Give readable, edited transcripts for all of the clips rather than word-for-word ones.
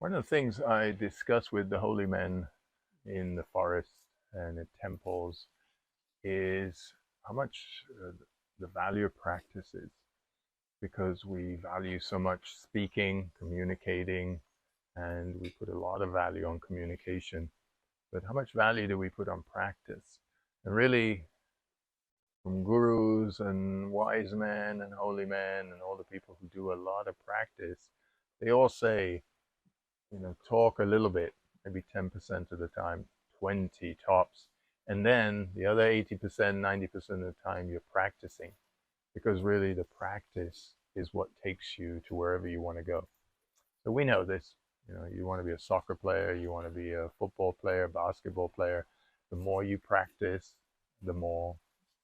One of the things I discuss with the holy men in the forest and in temples is how much the value of practice is, because we value so much speaking, communicating, and we put a lot of value on communication. But how much value do we put on practice? And really, from gurus and wise men and holy men and all the people who do a lot of practice, they all say, talk a little bit, maybe 10% of the time, 20 tops. And then the other 80%, 90% of the time, you're practicing, because really the practice is what takes you to wherever you want to go. So we know this. You want to be a soccer player, you want to be a football player, basketball player. The more you practice, the more,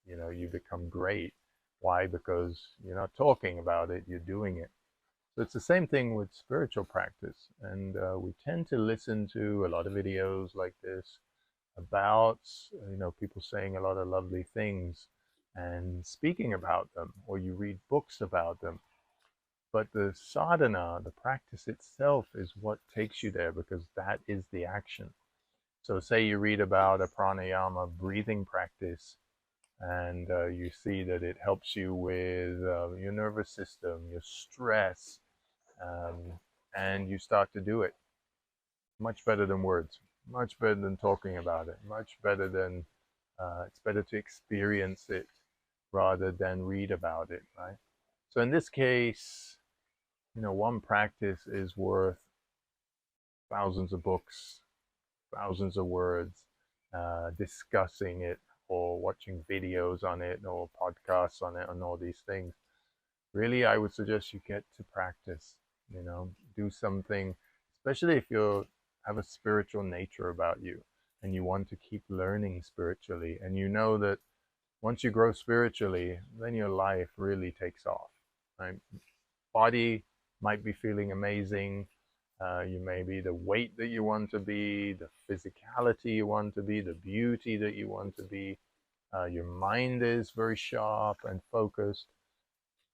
you become great. Why? Because you're not talking about it, you're doing it. So it's the same thing with spiritual practice. And we tend to listen to a lot of videos like this about, people saying a lot of lovely things and speaking about them, or you read books about them. But the sadhana, the practice itself, is what takes you there, because that is the action. So say you read about a pranayama breathing practice, and you see that it helps you with your nervous system, your stress, and you start to do it. Much better than words, much better than talking about it, much better than, it's better to experience it rather than read about it, right? So in this case, one practice is worth thousands of books, thousands of words, discussing it or watching videos on it or podcasts on it and all these things. Really, I would suggest you get to practice, do something, especially if you have a spiritual nature about you and you want to keep learning spiritually. And you know that once you grow spiritually, then your life really takes off, right? Body might be feeling amazing. You may be the weight that you want to be, the physicality you want to be, the beauty that you want to be. Your mind is very sharp and focused.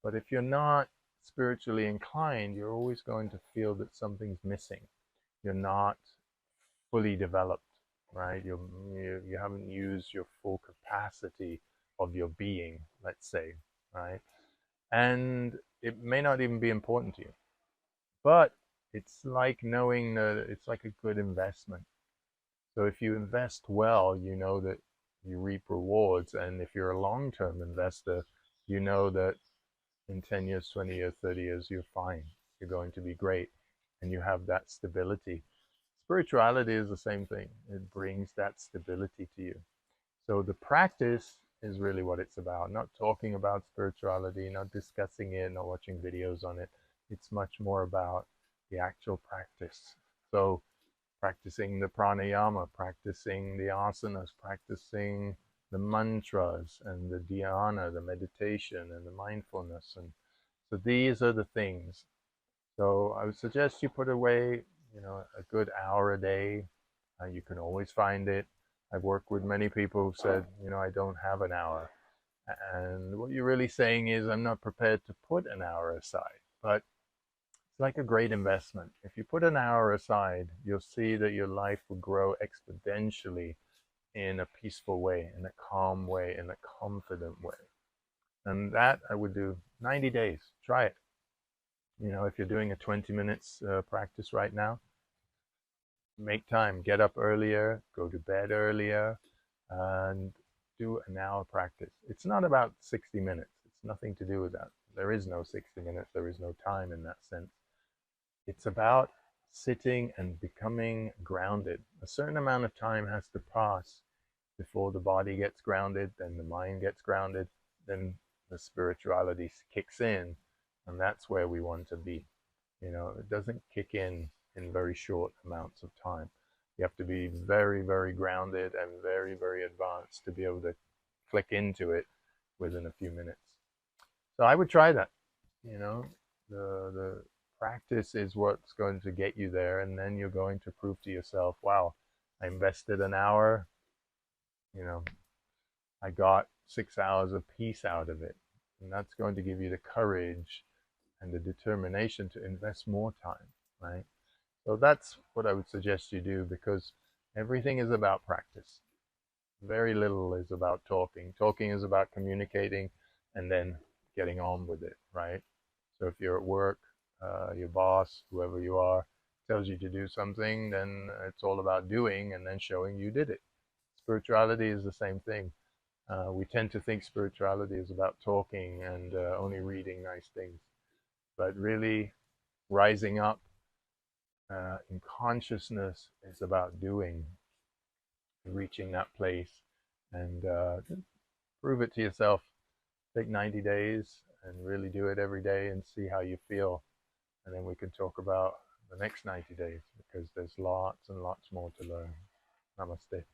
But if you're not spiritually inclined, you're always going to feel that something's missing. You're not fully developed, right? You haven't used your full capacity of your being, let's say, right? And it may not even be important to you, but it's like knowing that it's like a good investment. So if you invest well, you know that you reap rewards. And if you're a long-term investor, you know that in 10 years, 20 years, 30 years, you're fine. You're going to be great. And you have that stability. Spirituality is the same thing. It brings that stability to you. So the practice is really what it's about. Not talking about spirituality, not discussing it, not watching videos on it. It's much more about the actual practice. So practicing the pranayama, practicing the asanas, practicing the mantras and the dhyana, the meditation and the mindfulness. And so these are the things. So I would suggest you put away, a good hour a day. You can always find it. I've worked with many people who said, I don't have an hour. And what you're really saying is, I'm not prepared to put an hour aside. But it's like a great investment. If you put an hour aside, you'll see that your life will grow exponentially in a peaceful way, in a calm way, in a confident way. And that I would do 90 days. Try it. If you're doing a 20 minutes practice right now, make time. Get up earlier, go to bed earlier, and do an hour practice. It's not about 60 minutes. It's nothing to do with that. There is no 60 minutes. There is no time in that sense. It's about sitting and becoming grounded. A certain amount of time has to pass before the body gets grounded, then the mind gets grounded, then the spirituality kicks in, and that's where we want to be. It doesn't kick in very short amounts of time. You have to be very, very grounded and very, very advanced to be able to click into it within a few minutes. So I would try that. The practice is what's going to get you there, and then you're going to prove to yourself, wow, I invested an hour, I got 6 hours of peace out of it. And that's going to give you the courage and the determination to invest more time, right? So that's what I would suggest you do, because everything is about practice. Very little is about talking. Talking is about communicating and then getting on with it, right? So if you're at work, your boss, whoever you are, tells you to do something, then it's all about doing and then showing you did it. Spirituality is the same thing. We tend to think spirituality is about talking and only reading nice things, but really rising up in consciousness is about doing, reaching that place, and prove it to yourself. Take 90 days and really do it every day and see how you feel. And then we can talk about the next 90 days, because there's lots and lots more to learn. Namaste.